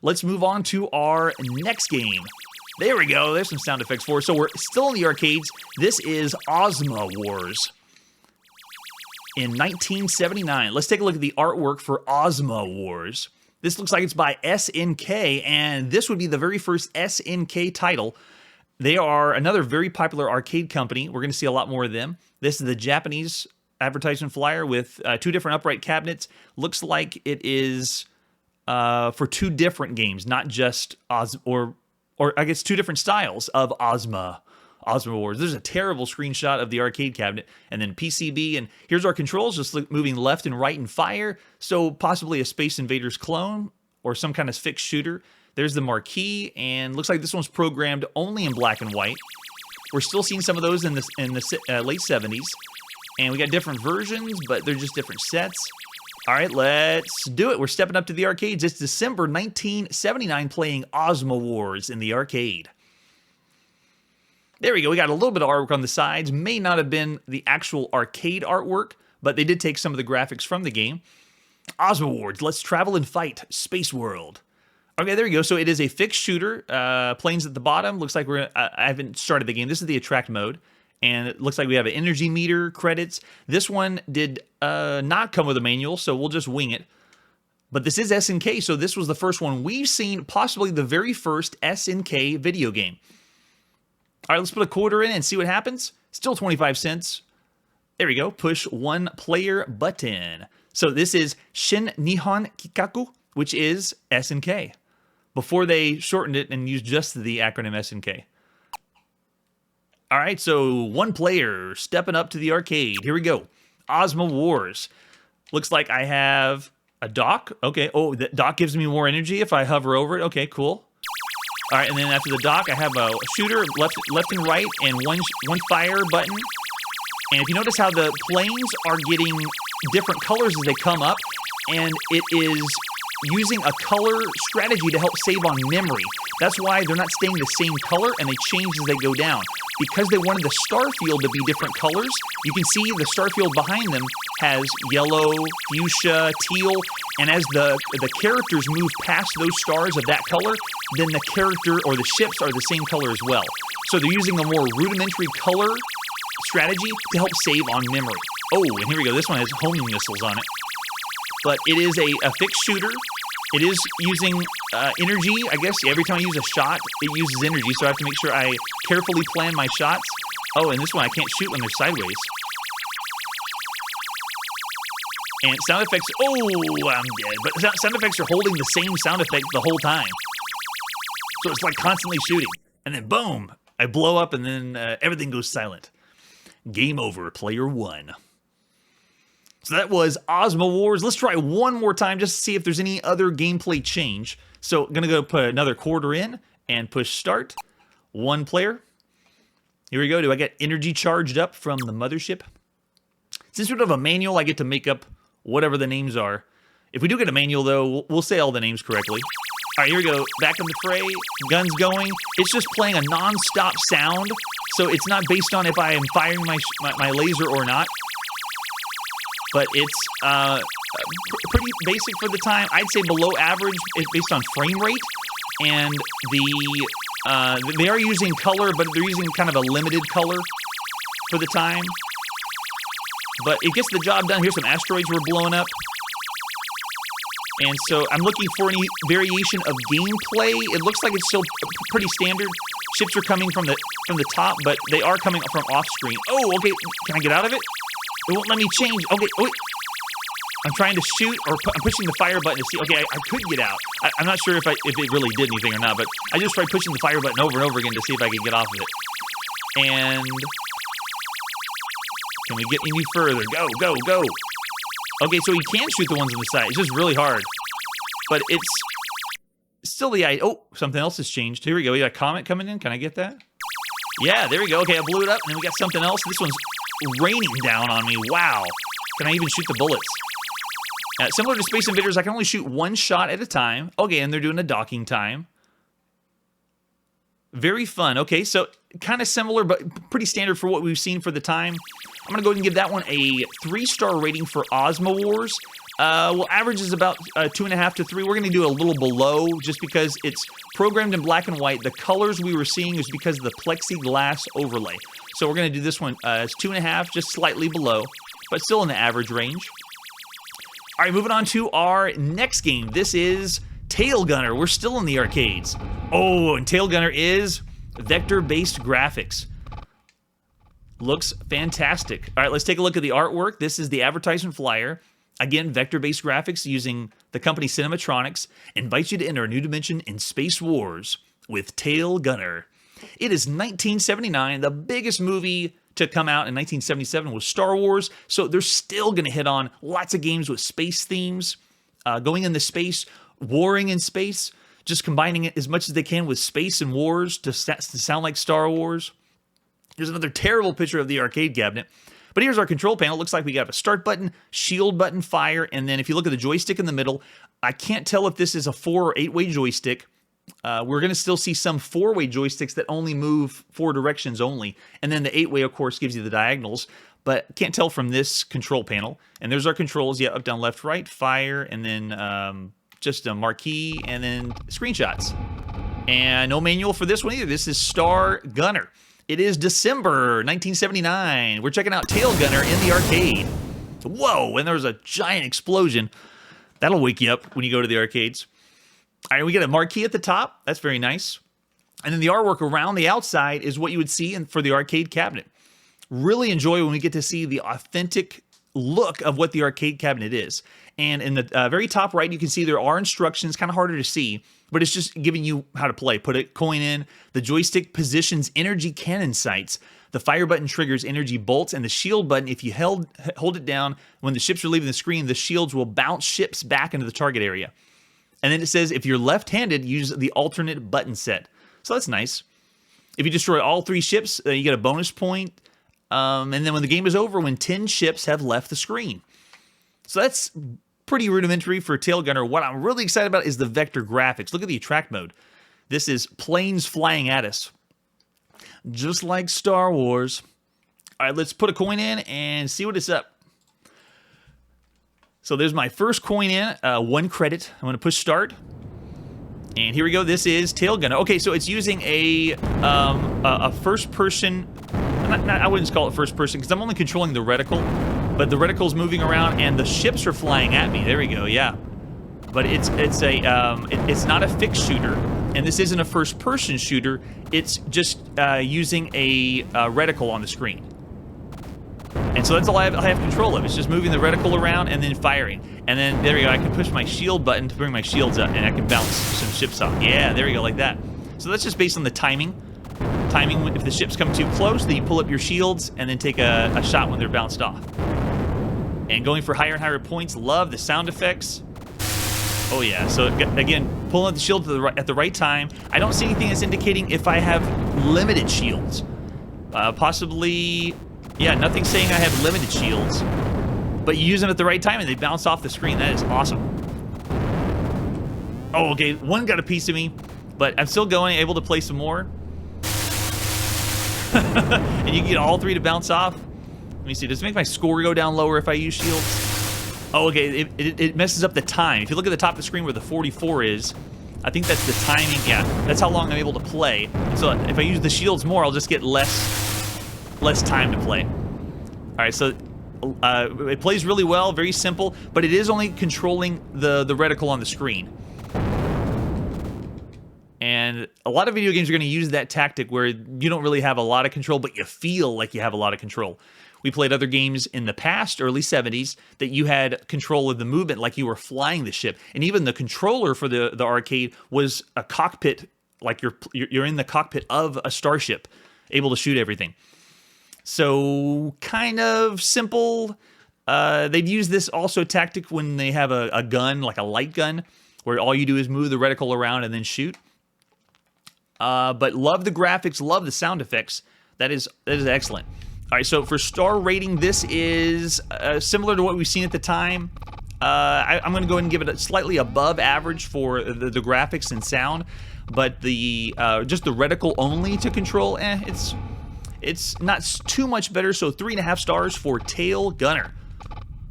let's move on to our next game. There we go. There's some sound effects for us. So we're still in the arcades. This is Ozma Wars in 1979. Let's take a look at the artwork for Ozma Wars. This looks like it's by SNK, and this would be the very first SNK title. They are another very popular arcade company. We're going to see a lot more of them. This is the Japanese advertisement flyer with 2 different upright cabinets. Looks like it is for 2 different games, not just or I guess 2 different styles of Ozma Wars. There's a terrible screenshot of the arcade cabinet, and then PCB, and here's our controls, just moving left and right in fire, so possibly a Space Invaders clone or some kind of fixed shooter. There's the marquee, and looks like this one's programmed only in black and white. We're still seeing some of those in the late 70s, and we got different versions, but they're just different sets. All right, let's do it. We're stepping up to the arcades. It's December 1979, playing Ozma Wars in the arcade. There we go. We got a little bit of artwork on the sides. May not have been the actual arcade artwork, but they did take some of the graphics from the game. Ozma Wars, let's travel and fight. Space World. Okay, there we go. So it is a fixed shooter. Planes at the bottom. Looks like I haven't started the game. This is the attract mode. And it looks like we have an energy meter, credits. This one did not come with a manual, so we'll just wing it. But this is SNK, so this was the first one we've seen, possibly the very first SNK video game. All right, let's put a quarter in and see what happens. Still 25 cents. There we go. Push 1 player button. So this is Shin Nihon Kikaku, which is SNK, before they shortened it and used just the acronym SNK. All right, so 1 player stepping up to the arcade. Here we go. Ozma Wars. Looks like I have a dock. Okay, oh, the dock gives me more energy if I hover over it. Okay, cool. All right, and then after the dock, I have a shooter left and right, and one fire button. And if you notice how the planes are getting different colors as they come up, and it is using a color strategy to help save on memory. That's why they're not staying the same color, and they change as they go down. Because they wanted the star field to be different colors, you can see the star field behind them has yellow, fuchsia, teal, and as the characters move past those stars of that color, then the character or the ships are the same color as well. So they're using a more rudimentary color strategy to help save on memory. Oh, and here we go. This one has homing missiles on it. But it is a fixed shooter. It is using energy, I guess. Every time I use a shot, it uses energy, so I have to make sure I carefully plan my shots. Oh, and this one I can't shoot when they're sideways. And sound effects, oh, I'm dead. But sound effects are holding the same sound effect the whole time. So it's like constantly shooting. And then boom, I blow up and then everything goes silent. Game over, player 1. So that was Ozma Wars. Let's try one more time just to see if there's any other gameplay change. So I'm going to go put another quarter in and push start. 1 player. Here we go. Do I get energy charged up from the mothership? Since we don't have a manual, I get to make up whatever the names are. If we do get a manual, though, we'll say all the names correctly. All right, here we go. Back in the fray. Guns going. It's just playing a non-stop sound. So it's not based on if I am firing my laser or not. But it's pretty basic for the time. I'd say below average based on frame rate. And they are using color, but they're using kind of a limited color for the time. But it gets the job done. Here's some asteroids we're blowing up. And so I'm looking for any variation of gameplay. It looks like it's still pretty standard. Ships are coming from the top, but they are coming from off screen. Oh, okay. Can I get out of it? It won't let me change. Okay, wait. I'm trying to shoot, or I'm pushing the fire button to see. Okay, I could get out. I'm not sure if it really did anything or not, but I just tried pushing the fire button over and over again to see if I could get off of it. And can we get any further? Go, go, go. Okay, so you can shoot the ones on the side. It's just really hard. But it's still the idea. Oh, something else has changed. Here we go. We got a comet coming in. Can I get that? Yeah, there we go. Okay, I blew it up, and then we got something else. This one's raining down on me. Wow. Can I even shoot the bullets? Similar to Space Invaders, I can only shoot 1 shot at a time. Okay, and they're doing a docking time. Very fun. Okay, so kind of similar, but pretty standard for what we've seen for the time. I'm going to go ahead and give that one a 3-star rating for Ozma Wars. Well, average is about 2.5 to 3. We're going to do a little below just because it's programmed in black and white. The colors we were seeing is because of the plexiglass overlay. So we're going to do this one as 2.5, just slightly below, but still in the average range. All right, moving on to our next game. This is TailGunner. We're still in the arcades. Oh, and TailGunner is vector-based graphics. Looks fantastic. All right, let's take a look at the artwork. This is the advertisement flyer. Again, vector-based graphics using the company Cinematronics invites you to enter a new dimension in Space Wars with TailGunner. It is 1979. The biggest movie to come out in 1977 was Star Wars, so they're still going to hit on lots of games with space themes, going into space, warring in space, just combining it as much as they can with space and wars to sound like Star Wars. Here's another terrible picture of the arcade cabinet. But here's our control panel. Looks like we got a start button, shield button, fire, and then if you look at the joystick in the middle, I can't tell if this is a 4- or 8-way joystick. We're going to still see some 4-way joysticks that only move 4 directions only. And then the 8-way, of course, gives you the diagonals. But can't tell from this control panel. And there's our controls. Yeah, up, down, left, right, fire, and then just a marquee, and then screenshots. And no manual for this one either. This is TailGunner. It is December 1979. We're checking out TailGunner in the arcade. Whoa, and there was a giant explosion. That'll wake you up when you go to the arcades. All right, we get a marquee at the top. That's very nice. And then the artwork around the outside is what you would see for the arcade cabinet. Really enjoy when we get to see the authentic look of what the arcade cabinet is. And in the very top right, you can see there are instructions, kind of harder to see, but it's just giving you how to play. Put a coin in, the joystick positions energy cannon sights, the fire button triggers energy bolts, and the shield button, if you hold it down, when the ships are leaving the screen, the shields will bounce ships back into the target area. And then it says, if you're left-handed, use the alternate button set. So that's nice. If you destroy all 3 ships, you get a bonus point. And then when the game is over, when 10 ships have left the screen. So that's pretty rudimentary for TailGunner. What I'm really excited about is the vector graphics. Look at the attract mode. This is planes flying at us. Just like Star Wars. All right, let's put a coin in and see what it's up. So there's my first coin in, 1 credit. I'm going to push start. And here we go. This is TailGunner. Okay, so it's using a first-person... I wouldn't call it first-person because I'm only controlling the reticle. But the reticle's moving around and the ships are flying at me. There we go, yeah. But it's not a fixed shooter, and this isn't a first-person shooter. It's just using a reticle on the screen. And so that's all I have control of. It's just moving the reticle around and then firing. And then, there we go, I can push my shield button to bring my shields up, and I can bounce some ships off. Yeah, there we go, like that. So that's just based on the timing. If the ships come too close, then you pull up your shields and then take a shot when they're bounced off. And going for higher and higher points, love the sound effects. Oh yeah, so again, pulling up the shield at the right time. I don't see anything that's indicating if I have limited shields. Possibly, yeah, nothing saying I have limited shields. But you use them at the right time and they bounce off the screen. That is awesome. Oh, okay, one got a piece of me, but I'm still going, able to play some more. And you can get all 3 to bounce off. Let me see, does it make my score go down lower if I use shields? Oh, okay, it messes up the time. If you look at the top of the screen where the 44 is, I think that's the timing. Yeah, that's how long I'm able to play. So if I use the shields more, I'll just get less time to play. All right, so it plays really well, very simple, but it is only controlling the reticle on the screen. And a lot of video games are going to use that tactic where you don't really have a lot of control, but you feel like you have a lot of control. We played other games in the past, early 70s, that you had control of the movement like you were flying the ship. And even the controller for the arcade was a cockpit, like you're in the cockpit of a starship, able to shoot everything. So kind of simple. They've used this also tactic when they have a gun, like a light gun, where all you do is move the reticle around and then shoot. But love the graphics, love the sound effects. That is excellent. All right, so for star rating, this is similar to what we've seen at the time. I'm going to go ahead and give it a slightly above average for the graphics and sound, but the just the reticle only to control, it's not too much better. So 3.5 stars for TailGunner.